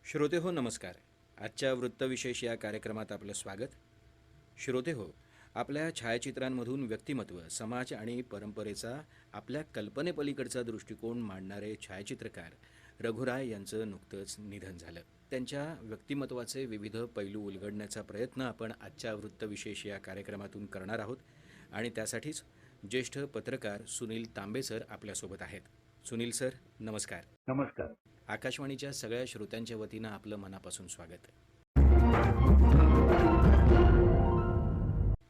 श्रोते हो नमस्कार. आजच्या वृत्तविशेष या कार्यक्रमात आपलं स्वागत. श्रोते हो, आपल्या छायाचित्रांमधून व्यक्तिमत्व, समाज आणि परंपरेचा आपल्या कल्पनेपलीकडचा दृष्टिकोन मांडणारे छायाचित्रकार रघुराय यांचं नुकतंच निधन झालं. त्यांच्या व्यक्तिमत्वाचे विविध पैलू उलगडण्याचा प्रयत्न आपण आजच्या वृत्तविशेष या कार्यक्रमातून करणार आहोत आणि त्यासाठीच ज्येष्ठ पत्रकार सुनील तांबे सर आपल्यासोबत आहेत. सुनील सर, नमस्कार. नमस्कार. आकाशवाणीच्या सगळ्या श्रोत्यांच्या वतीनं आपलं मनापासून स्वागत.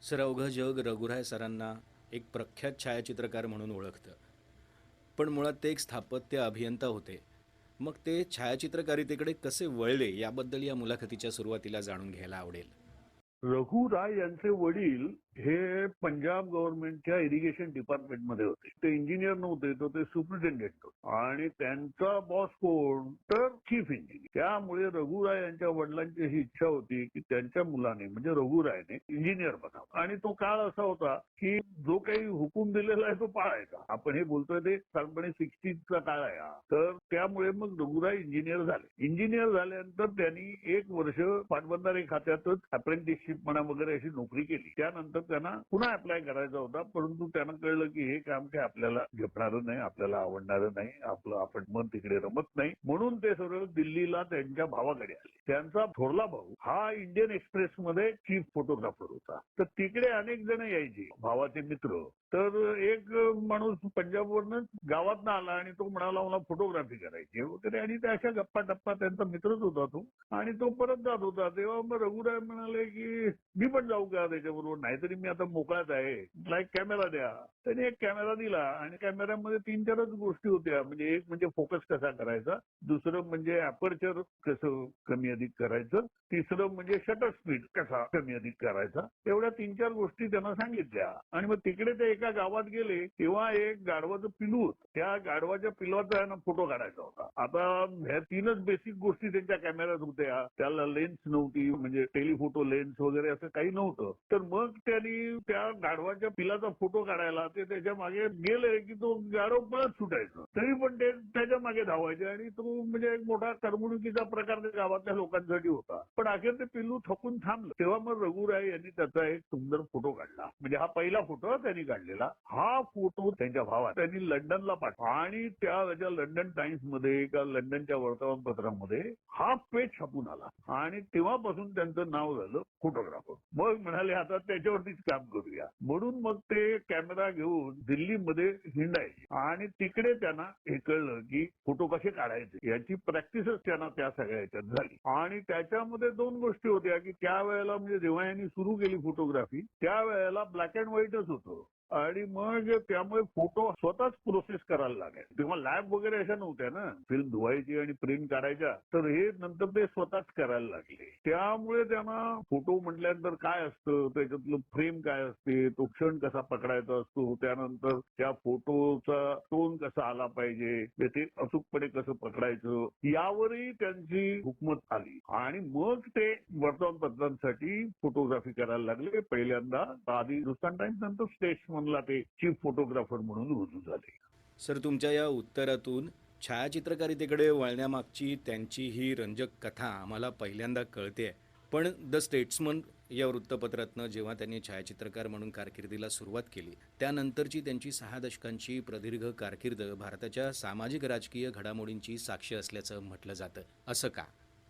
सर, अवघं जग रघुराय सरांना एक प्रख्यात छायाचित्रकार म्हणून ओळखतं, पण मुळात ते एक स्थापत्य अभियंता होते. मग ते छायाचित्रकारितेकडे कसे वळले याबद्दल या मुलाखतीच्या सुरुवातीला जाणून घ्यायला आवडेल. रघुराय यांचे वडील हे पंजाब गव्हर्नमेंटच्या इरिगेशन डिपार्टमेंटमध्ये होते. ते इंजिनियर नव्हते, तर ते सुपरिटेंडेंट होते. आणि त्यांचा बॉस कोण, तर चीफ इंजिनियर. त्यामुळे रघुराय यांच्या वडिलांची अशी इच्छा होती की त्यांच्या मुलाने म्हणजे रघुरायने इंजिनियर बनावं. आणि तो काळ असा होता की जो काही हुकूम दिलेला आहे तो पाळायचा. आपण हे बोलतोय ते साधारणपणे 60चा काळ आहे हा. तर त्यामुळे मग रघुराय इंजिनियर झाले. इंजिनियर झाल्यानंतर त्यांनी 1 वर्ष पाटबंधारे खात्यातच अप्रेंटिसशिप म्हणा वगैरे अशी नोकरी केली. त्यानंतर त्यांना पुन्हा अप्लाय करायचा होता, परंतु त्यांना कळलं की हे काम काय आपल्याला झेपणारं नाही, आपल्याला आवडणारं नाही, आपण मन तिकडे रमत नाही. म्हणून ते सरळ दिल्लीला त्यांच्या भावाकडे आले. त्यांचा थोरला भाऊ हा इंडियन एक्सप्रेस मध्ये चीफ फोटोग्राफर होता. तर तिकडे अनेक जण यायचे भावाचे मित्र. तर एक माणूस पंजाबवरनं गावातनं आला आणि तो म्हणाला मला फोटोग्राफी करायची वगैरे. आणि त्या अशा गप्पा टप्पा त्यांचा मित्रच होता तो. आणि तो परत जात होता तेव्हा मग रघुराय म्हणाले की मी पण जाऊ का त्याच्याबरोबर, नाहीतरी मी आता मोकळाच आहे, मला एक कॅमेरा द्या. त्याने एक कॅमेरा दिला आणि कॅमेऱ्यामध्ये 3-4च गोष्टी होत्या. म्हणजे एक म्हणजे फोकस कसा करायचा, दुसरं म्हणजे अपर्चर कसं कमी अधिक करायचं, तिसरं म्हणजे शटर स्पीड कसा कमी अधिक करायचा. एवढ्या 3-4 गोष्टी त्यांना सांगितल्या. आणि मग तिकडे ते एका गावात गेले तेव्हा एक गाढवाचं पिलू होतं. त्या गाढवाच्या पिलवाचा फोटो काढायचा होता. आता ह्या 3च बेसिक गोष्टी त्यांच्या कॅमेऱ्यात होत्या. त्याला लेन्स नव्हती, म्हणजे टेलिफोटो लेन्स वगैरे असं काही नव्हतं. तर मग त्यांनी त्या गाढवाच्या पिलाचा फोटो काढायला ते त्याच्या मागे गेले की तो गाढव पळत सुटायचं, तरी पण ते त्याच्या मागे धावायचे. आणि तो म्हणजे एक मोठा करमणुकीचा प्रकार त्या गावातल्या लोकांसाठी होता. पण अखेर ते पिल्लू थकून थांबलं. तेव्हा मग रघुराय यांनी त्याचा एक सुंदर फोटो काढला. म्हणजे हा पहिला फोटो त्यांनी काढलेला. हा फोटो त्यांच्या भावात त्यांनी लंडनला पाठवला आणि त्या लंडन टाइम्स मध्ये एका लंडनच्या वर्तमानपत्रामध्ये हा पेज छापून आला. आणि तेव्हापासून त्यांचं नाव झालं फोटोग्राफर. मग म्हणाले आता त्याच्यावरतीच काम करूया. म्हणून मग ते कॅमेरा घेऊन दिल्लीमध्ये हिंडायचे. आणि तिकडे त्यांना हे कळलं की फोटो कसे काढायचे याची प्रॅक्टिसच त्यांना त्या सगळ्या ह्याच्यात झाली. आणि त्याच्यामध्ये 2 गोष्टी होत्या की त्यावेळेला म्हणजे जेव्हा यांनी सुरू केली फोटोग्राफी त्यावेळेला ब्लॅक अँड व्हाईटच होतं. आणि मग त्यामुळे फोटो स्वतःच प्रोसेस करायला लागायचे. तेव्हा लॅब वगैरे अशा नव्हत्या ना, फिल्म धुवायची आणि प्रिंट काढायच्या. तर हे नंतर ते स्वतःच करायला लागले. त्यामुळे त्यांना फोटो म्हटल्यानंतर काय असतं, त्याच्यातलं फ्रेम काय असते, तो क्षण कसा पकडायचा असतो, त्यानंतर त्या फोटोचा टोन कसा आला पाहिजे, ते अचूकपणे कसं पकडायचं, यावरही त्यांची हुकमत आली. आणि मग ते वर्तमानपत्रांसाठी फोटोग्राफी करायला लागले. पहिल्यांदा आधी हिंदुस्तान टाइम्स, नंतर स्टेट्समनला ते चीफ फोटोग्राफर म्हणून रुजू झाले. सर, तुमच्या या उत्तरातून छायाचित्रकारितेकडे वळण्यामागची त्यांची ही रंजक कथा आम्हाला पहिल्यांदा कळते. पण द स्टेट्समन या वृत्तपत्रातनं जेव्हा त्यांनी छायाचित्रकार म्हणून कारकिर्दीला सुरुवात केली त्यानंतरची त्यांची 6 दशकांची प्रदीर्घ कारकीर्द भारताच्या सामाजिक राजकीय घडामोडींची साक्ष असल्याचं म्हटलं जातं. असं का?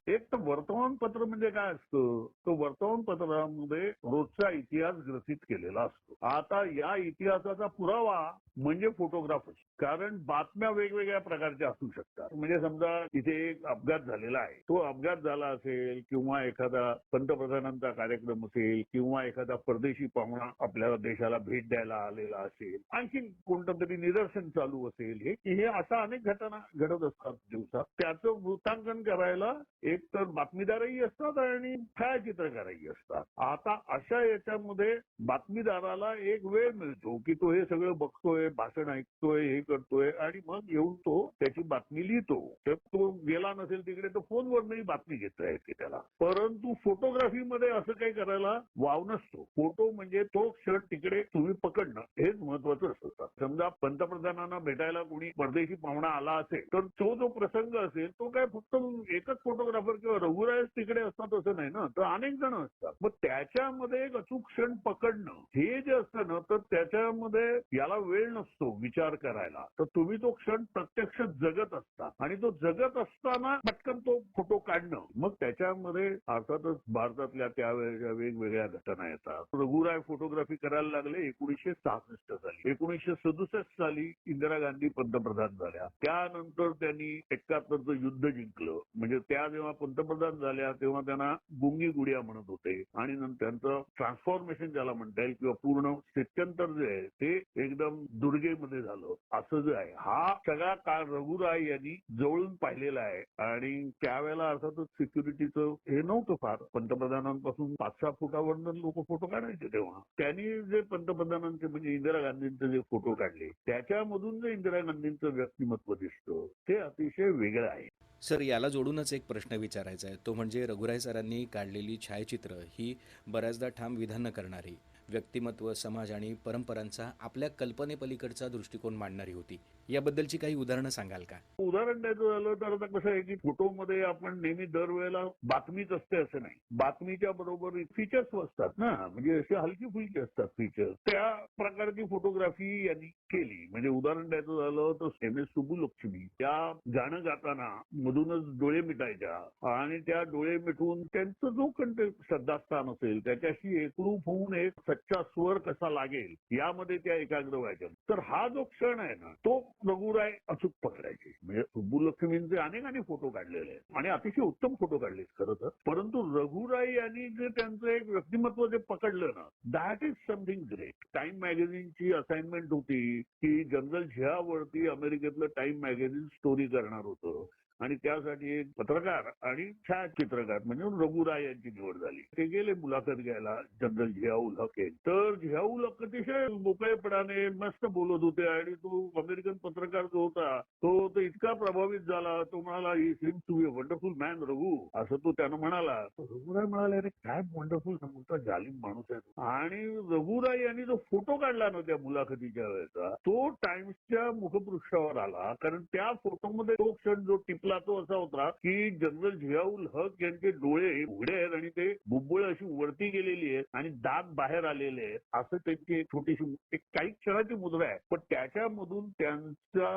एक तर वर्तमानपत्र म्हणजे काय असतं, तो वर्तमानपत्रामध्ये रोजचा इतिहास ग्रथित केलेला असतो. आता या इतिहासाचा पुरावा म्हणजे फोटोग्राफर. कारण बातम्या वेगवेगळ्या प्रकारच्या असू शकतात. म्हणजे समजा तिथे एक अपघात झालेला आहे, तो अपघात झाला असेल किंवा एखादा पंतप्रधानांचा कार्यक्रम असेल किंवा एखादा परदेशी पाहुणा आपल्याला देशाला भेट द्यायला आलेला असेल, आणखी कोणतं तरी निदर्शन चालू असेल, हे अशा अनेक घटना घडत असतात दिवसात. त्याचं वृत्तांकन करायला एक तर बातमीदारही असतात आणि छायाचित्रकारही असतात. आता अशा याच्यामध्ये बातमीदाराला एक वेळ मिळतो की तो हे सगळं बघतोय, भाषण ऐकतोय, हे करतोय आणि मग येऊन तो त्याची बातमी लिहितो. तर तो गेला नसेल तिकडे तर फोनवरही बातमी घेता येते त्याला. परंतु फोटोग्राफीमध्ये असं काही करायला वाव नसतो. फोटो म्हणजे तो क्षण तिकडे तुम्ही पकडणं हेच महत्वाचं असतं. समजा समजा पंतप्रधानांना भेटायला कोणी परदेशी पाहुणा आला असेल तर तो जो प्रसंग असेल तो काय फक्त एकच फोटोग्राफर किंवा रघुरायच तिकडे असतात असं नाही ना, तर अनेक जण असतात. मग त्याच्यामध्ये एक अचूक क्षण पकडणं हे जे असतं ना, तर त्याच्यामध्ये याला वेळ नसतो विचार करायला. तर तुम्ही तो क्षण प्रत्यक्ष जगत असता आणि तो जगत असताना पटकन तो फोटो काढणं, मग त्याच्यामध्ये अर्थातच भारतातल्या त्यावेळेच्या वेगवेगळ्या घटना येतात. रघुराय फोटोग्राफी करायला लागले 1966 साली. 1967 साली इंदिरा गांधी पंतप्रधान झाल्या. त्यानंतर त्यांनी 71चं युद्ध जिंकलं. म्हणजे त्या जेव्हा पंतप्रधान झाल्या तेव्हा त्यांना गुंगी गुडिया म्हणत होते आणि नंतर त्यांचं ट्रान्सफॉर्मेशन ज्याला म्हणता येईल किंवा पूर्ण स्थित्यंतर जे आहे ते एकदम दुर्गेमध्ये झालं. असं जे आहे हा सगळा काळ रघुराय यांनी जवळून पाहिलेला आहे आणि त्यावेळेला अर्थातच सिक्युरिटीचं हे नव्हतं फार. पंतप्रधानांपासून 5-6 फुटावरनं लोक फोटो काढायचे तेव्हा. त्यांनी जे पंतप्रधानांचे म्हणजे इंदिरा गांधींचे जे फोटो काढले त्याच्यामधून जे इंदिरा गांधींचं व्यक्तिमत्व दिसतं ते अतिशय वेगळं आहे. सर, याला जोडूनच एक प्रश्न विचारायचा आहे, तो म्हणजे रघुराय सरांनी काढलेली छायाचित्र ही बऱ्याचदा ठाम विधानं करणारी, व्यक्तिमत्व, समाज आणि परंपरांचा आपल्या कल्पनेपलीकडचा दृष्टिकोन मांडणारी होती. याबद्दलची काही उदाहरणं सांगाल का? उदाहरण द्यायचं झालं तर आता कसं आहे की फोटोमध्ये आपण नेहमी दरवेळेला बातमीच असते असं नाही. बातमीच्या बरोबर फीचर्स असतात ना, म्हणजे अशी हलकी फुलकी असतात फीचर्स. त्या प्रकारची फोटोग्राफी यांनी केली. म्हणजे उदाहरण द्यायचं झालं तर एम एस सुब्बुलक्ष्मी त्या गाणं गाताना मधूनच डोळे मिटायच्या आणि त्या डोळे मिटून त्यांचं जो कंटेंट श्रद्धास्थान असेल त्याच्याशी एकरूप होऊन एक सच्चा स्वर कसा लागेल यामध्ये त्या एकाग्र व्हायच्या. तर हा जो क्षण आहे ना तो रघुराय अचूक पकडायचे. म्हणजे सुब्बुलक्ष्मींचे अनेक फोटो काढलेले आहेत आणि अतिशय उत्तम फोटो काढलेत खरं तर. परंतु रघुराय यांनी जे त्यांचं एक व्यक्तिमत्व जे पकडलं ना that is something great. Time मॅगझिनची असाइनमेंट होती की जनरल झियावरती अमेरिकेतलं टाइम मॅगझिन स्टोरी करणार होतं आणि त्यासाठी एक पत्रकार आणि छायाचित्रकार म्हणजे रघुराय यांची निवड झाली. ते गेले मुलाखत घ्यायला जनरल झियाउल हक. तर झियाउल हक अतिशय मोकळेपणाने मस्त बोलत होते आणि तो अमेरिकन पत्रकार जो होता तो इतका प्रभावित झाला. तो म्हणाला he seems to be a wonderful man Raghu, असं तो त्यानं म्हणाला. रघुराय म्हणाले अरे काय वंडरफुल मोठा जालिम माणूस आहे. आणि रघुराय यांनी जो फोटो काढला ना त्या मुलाखतीच्या वेळेचा तो टाइम्सच्या मुखपृष्ठावर आला. कारण त्या फोटोमध्ये तो क्षण जो टिपला तो असा होता की जनरल झियाउल हक यांचे डोळे उघडे आहेत आणि ते बुब्बुळ अशी वरती गेलेली आहेत आणि दात बाहेर आलेले आहेत असं त्यांची एक छोटीशी एक काही क्षणाची मुद्रा आहे. पण त्याच्यामधून त्यांच्या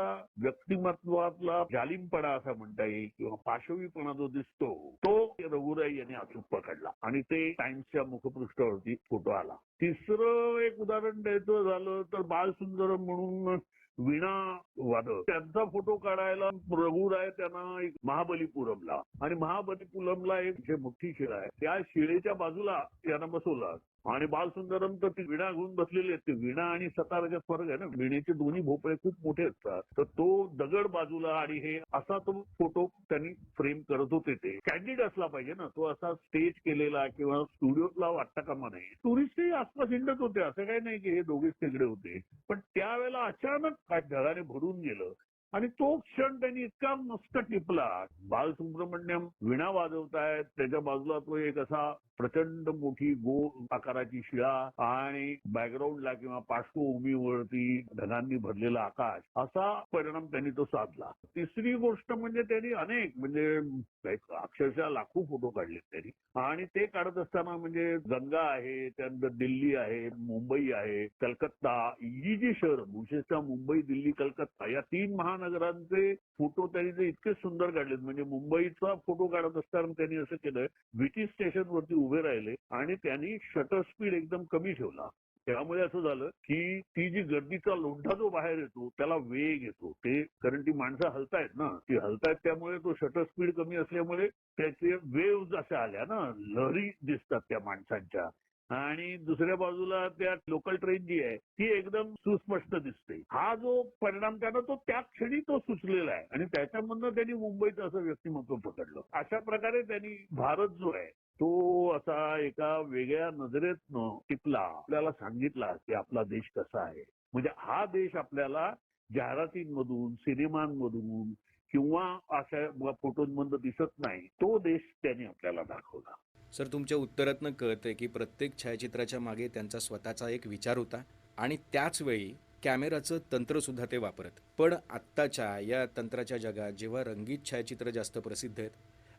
व्यक्तिमत्वातला जालिमपणा असा म्हणता येईल किंवा पाशवीपणा जो दिसतो तो रघुराय यांनी अचूक पकडला आणि ते टाइम्सच्या मुखपृष्ठावरती फोटो आला. तिसरं एक उदाहरण द्यायचं झालं तर बालसुंदरम म्हणून वीणा वादक त्यांचा फोटो काढायला रघुराय त्यांना एक महाबलीपुरमला आणि महाबलीपुरमला एक जे मोठी शिळा आहे त्या शिळेच्या बाजूला यांना बसवला आणि बालसुंदरम तर ती वीणा घेऊन बसलेली असते. वीणा आणि सताराच्यात फरक आहे ना, वीणेचे दोन्ही भोपळे खूप मोठे असतात. तर तो दगड बाजूला आणि हे असा तो फोटो त्यांनी फ्रेम करत होते. ते कॅन्डिड असला पाहिजे ना, तो असा स्टेज केलेला किंवा स्टुडिओतला वाटता कामा नये. टुरिस्टही आसपास हिंडत होते, असं काही नाही की हे दोघेच तिकडे होते. पण त्यावेळेला अचानक काय ढगाने भरून गेलं आणि तो क्षण त्यांनी इतका मस्त टिपला. बालसुब्रमण्यम वीणा वाजवतायत, त्याच्या बाजूला तो एक असा प्रचंड मोठी गोल आकाराची शिळा आणि बॅकग्राऊंडला किंवा पार्श्वभूमीवरती ढगांनी भरलेला आकाश असा परिणाम त्यांनी तो साधला. तिसरी गोष्ट म्हणजे त्यांनी अनेक म्हणजे अक्षरशः लाखो फोटो काढलेत त्यांनी आणि ते काढत असताना म्हणजे गंगा आहे, त्यानंतर दिल्ली आहे, मुंबई आहे, कलकत्ता ही जी शहर विशेषतः मुंबई, दिल्ली, कलकत्ता या 3 महानगरांचे फोटो त्यांनी जे इतके सुंदर काढलेत. म्हणजे मुंबईचा फोटो काढत असताना त्यांनी असं केलं ब्रिटिश स्टेशनवरती उभे राहिले आणि त्यांनी शटर स्पीड एकदम कमी ठेवला. त्यामुळे असं झालं की ती जी गर्दीचा लोंढा जो बाहेर येतो त्याला वेग येतो. ते कारण ती माणसं हलतायत ना, ती हलतायत त्यामुळे तो शटर स्पीड कमी असल्यामुळे त्याचे वेव्ह अशा आल्या ना, लहरी दिसतात त्या माणसांच्या. आणि दुसऱ्या बाजूला त्या लोकल ट्रेन जी आहे ती एकदम सुस्पष्ट दिसते. हा जो परिणाम त्यानं तो त्या क्षणी तो सुचलेला आहे आणि त्याच्यामधनं त्यांनी मुंबईचं असं व्यक्तिमत्व पकडलं. अशा प्रकारे त्यांनी भारत जो आहे तो असा एका वेगळ्या नजरेतनं टिपला, आपल्याला सांगितला की आपला देश कसा आहे. म्हणजे हा देश आपल्याला जाहिरातींमधून, सिनेमांमधून किंवा अशा फोटोंमधून दिसत नाही. तो देश त्यांनी आपल्याला दाखवला. सर, तुमच्या उत्तरातनं कळतंय की प्रत्येक छायाचित्राच्या मागे त्यांचा स्वतःचा एक विचार होता आणि त्याच वेळी कॅमेराचं तंत्रसुद्धा ते वापरत. पण आत्ताच्या या तंत्राच्या जगात जेव्हा रंगीत छायाचित्र जास्त प्रसिद्ध आहेत,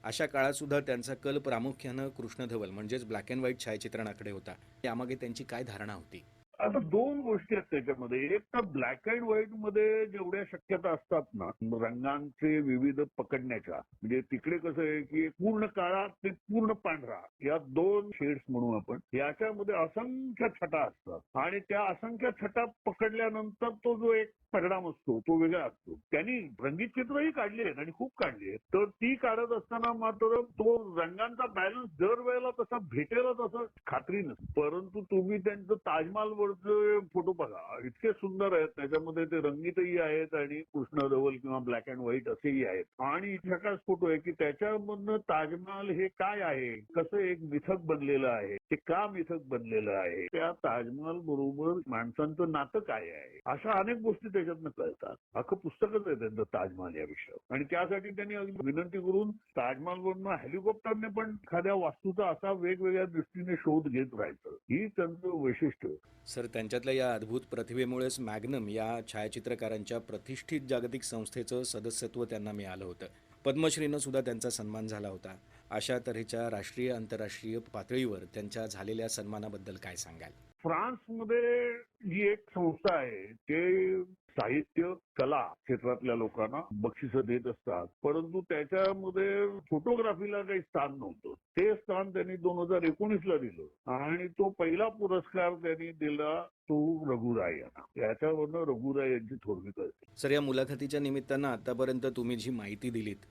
अशा काळातसुद्धा त्यांचा कल प्रामुख्यानं कृष्णधवल म्हणजेच ब्लॅक अँड व्हाईट छायाचित्रणाकडे होता. यामागे त्यांची काय धारणा होती? आता दोन गोष्टी आहेत त्याच्यामध्ये. एक तर ब्लॅक अँड व्हाईट मध्ये जेवढ्या शक्यता असतात ना रंगांचे विविध पकडण्याच्या, म्हणजे तिकडे कसं आहे की पूर्ण काळा ते पूर्ण पांढरा या दोन शेड्स म्हणू आपण, याच्यामध्ये असंख्य छटा असतात आणि त्या असंख्य छटा पकडल्यानंतर तो जो एक परिणाम असतो तो वेगळा असतो. त्यांनी रंगीत चित्रही काढली आहेत आणि खूप काढली आहेत. तर ती काढत असताना मात्र तो रंगांचा बॅलन्स दर वेळेला तसा भेटेलच असं खात्री नसते. परंतु तुम्ही त्यांचं ताजमहाल वरचे फोटो बघा, इतके सुंदर आहेत. त्याच्यामध्ये ते रंगीतही आहेत आणि कृष्णधवल किंवा ब्लॅक अँड व्हाईट असेही आहेत. आणि झकास फोटो आहे की त्याच्यामधनं ताजमहाल हे काय आहे, कसं एक मिथक बनलेलं आहे, ते का मिथक बनलेलं आहे, त्या ताजमहाल बरोबर माणसांचं नातं काय आहे, अशा अनेक गोष्टी त्याच्यातनं कळतात. अख्खं पुस्तकच आहे त्यांचं ताजमहाल या विषयावर. आणि त्यासाठी त्यांनी विनंती करून ताजमहालवरनं हेलिकॉप्टरने पण एखाद्या वास्तूचा असा वेगवेगळ्या दृष्टीने शोध घेत राहायचं, ही त्यांचं वैशिष्ट्य. सर, त्यांच्यातल्या या अद्भुत प्रतिभेमुळेच मॅग्नम या छायाचित्रकारांच्या प्रतिष्ठित जागतिक संस्थेचं सदस्यत्व त्यांना मिळालं होतं. पद्मश्रीनं सुद्धा त्यांचा सन्मान झाला होता. अशा तऱ्हेच्या राष्ट्रीय आंतरराष्ट्रीय पातळीवर त्यांच्या झालेल्या सन्मानाबद्दल काय सांगाल? फ्रान्समध्ये जी एक संस्था आहे ते साहित्य कला क्षेत्रातल्या लोकांना बक्षिसं देत असतात, परंतु त्याच्यामध्ये फोटोग्राफीला काही स्थान नव्हतं. ते स्थान त्यांनी 2019ला दिलं आणि तो पहिला पुरस्कार त्यांनी दिला तो रघुराय यांना. याच्यावरनं रघुराय यांची थोरवी कळते. सर, या मुलाखतीच्या निमित्तानं आतापर्यंत तुम्ही जी माहिती दिलीत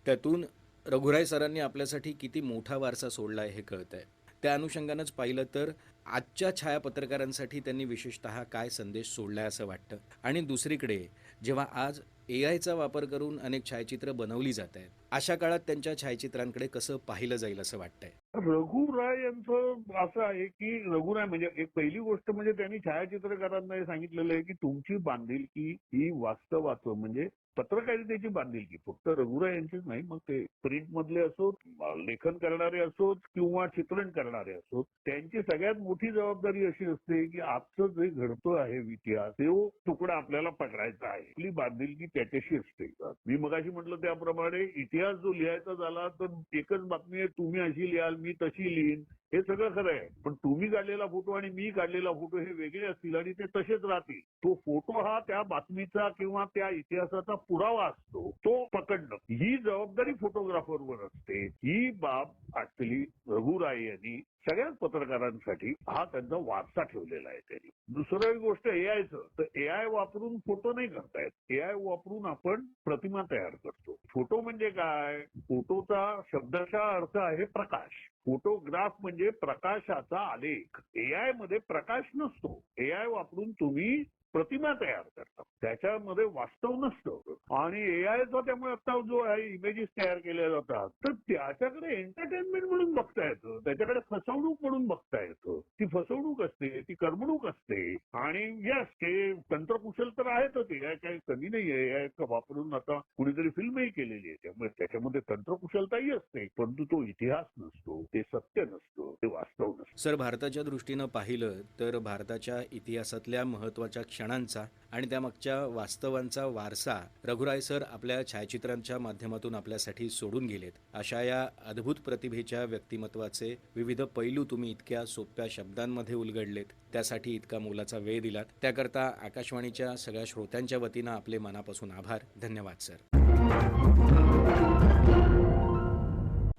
त्यातून रघुराय सरांनी आपल्यासाठी किती मोठा वारसा सोडला आहे हे कळत आहे. त्या अनुषंगानंच पाहिलं तर आजच्या छायापत्रकारांसाठी त्यांनी विशेषतः काय संदेश सोडलाय असं वाटतं. आणि दुसरीकडे जेव्हा आज AI चा वापर करून अनेक छायाचित्र बनवली जात आहेत, अशा काळात त्यांच्या छायाचित्रांकडे कसं पाहिलं जाईल असं वाटतंय? रघुराय यांचं असं आहे की रघुराय म्हणजे एक पहिली गोष्ट म्हणजे त्यांनी छायाचित्रकारांना हे सांगितलेलं आहे की तुमची बांधिलकी ही वास्तवाचं म्हणजे पत्रकारितेची बांधिलकी फक्त रघुराय यांचीच नाही, मग ते प्रिंट मधले असोत, लेखन करणारे असोत किंवा चित्रण करणारे असोत, त्यांची सगळ्यात मोठी जबाबदारी अशी असते की आजचं जे घडतो आहे इतिहास तो तुकडा आपल्याला पकडायचा आहे. आपली बांधिलकी त्याच्याशी असते. मी मगाशी म्हटलं त्याप्रमाणे इतिहास जो लिहायचा झाला तर एकच बातमी आहे, तुम्ही अशी लिहाल मी तशी लिहीन, हे सगळं खरं आहे. पण तुम्ही काढलेला फोटो आणि मी काढलेला फोटो हे वेगळे असतील आणि ते तसेच राहतील. तो फोटो हा त्या बातमीचा किंवा त्या इतिहासाचा पुरावा असतो, तो पकडणं ही जबाबदारी फोटोग्राफरवर असते. ही बाब ऍक्च्युली रघुराय यांनी सगळ्याच पत्रकारांसाठी हा त्यांचा वारसा ठेवलेला आहे त्यांनी. दुसरी गोष्ट एआयचं, तर एआय वापरून फोटो नाही करतायत. एआय वापरून आपण प्रतिमा तयार करतो. फोटो म्हणजे काय? फोटोचा शब्दाचा अर्थ आहे प्रकाश. फोटोग्राफ म्हणजे प्रकाशाचा आलेख. एआय मध्ये प्रकाश नसतो. एआय वापरून तुम्ही प्रतिमा तयार करतात, त्याच्यामध्ये वास्तव नसतं. आणि एआयचा त्यामुळे आता जो आहे इमेजेस तयार केल्या जातात तर त्याच्याकडे एंटरटेनमेंट म्हणून बघता येतं, त्याच्याकडे फसवणूक म्हणून बघता येतं. ती फसवणूक असते, ती करमणूक असते. आणि यस, ते तंत्रकुशल तर आहेतच. एआय काही कमी नाहीये. एआय वापरून आता कुणीतरी फिल्मही केलेली आहे, त्यामुळे त्याच्यामध्ये तंत्रकुशलताही असते, परंतु तो इतिहास नसतो, ते सत्य नसतं, ते वास्तव नसतं. सर, भारताच्या दृष्टीनं पाहिलं तर भारताच्या इतिहासातल्या महत्त्वाच्या क्षणांचा आणि त्यामागच्या वास्तवांचा वारसा रघुराय सर आपल्या छायाचित्रांच्या माध्यमातून आपल्यासाठी सोडून गेलेत. अशा या अद्भुत प्रतिभेच्या व्यक्तिमत्वाचे विविध पैलू तुम्ही इतक्या सोप्या शब्दांमध्ये उलगडलेत, त्यासाठी इतका मोलाचा वेळ दिलात, त्याकरता आकाशवाणीच्या सगळ्या श्रोत्यांच्या वतीनं आपले मनापासून आभार. धन्यवाद सर.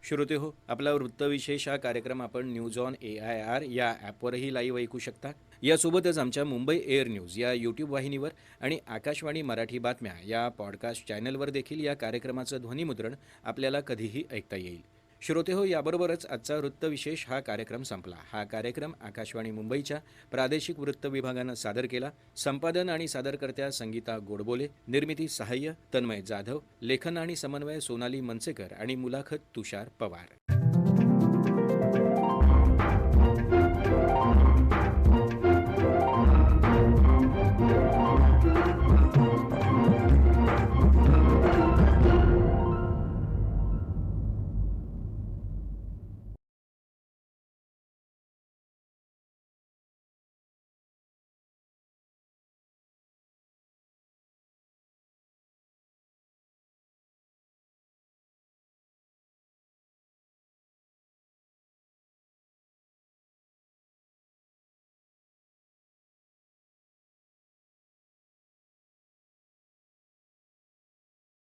श्रोते हो, आपला वृत्तविशेष हा कार्यक्रम आपण न्यूज ऑन AIR या ॲपवरही लाईव्ह ऐकू शकता. यासोबतच आमच्या मुंबई एअर न्यूज या यूट्यूब वाहिनीवर आणि आकाशवाणी मराठी बातम्या या पॉडकास्ट चॅनलवर देखील या कार्यक्रमाचं ध्वनिमुद्रण आपल्याला कधीही ऐकता येईल. श्रोते हो, याबरोबरच आजचा वृत्तविशेष हा कार्यक्रम संपला. हा कार्यक्रम आकाशवाणी मुंबईच्या प्रादेशिक वृत्त विभागानं सादर केला. संपादन आणि सादरकर्त्या संगीता गोडबोले, निर्मिती सहाय्य तन्मय जाधव, लेखन आणि समन्वय सोनाली मनसेकर आणि मुलाखत तुषार पवार.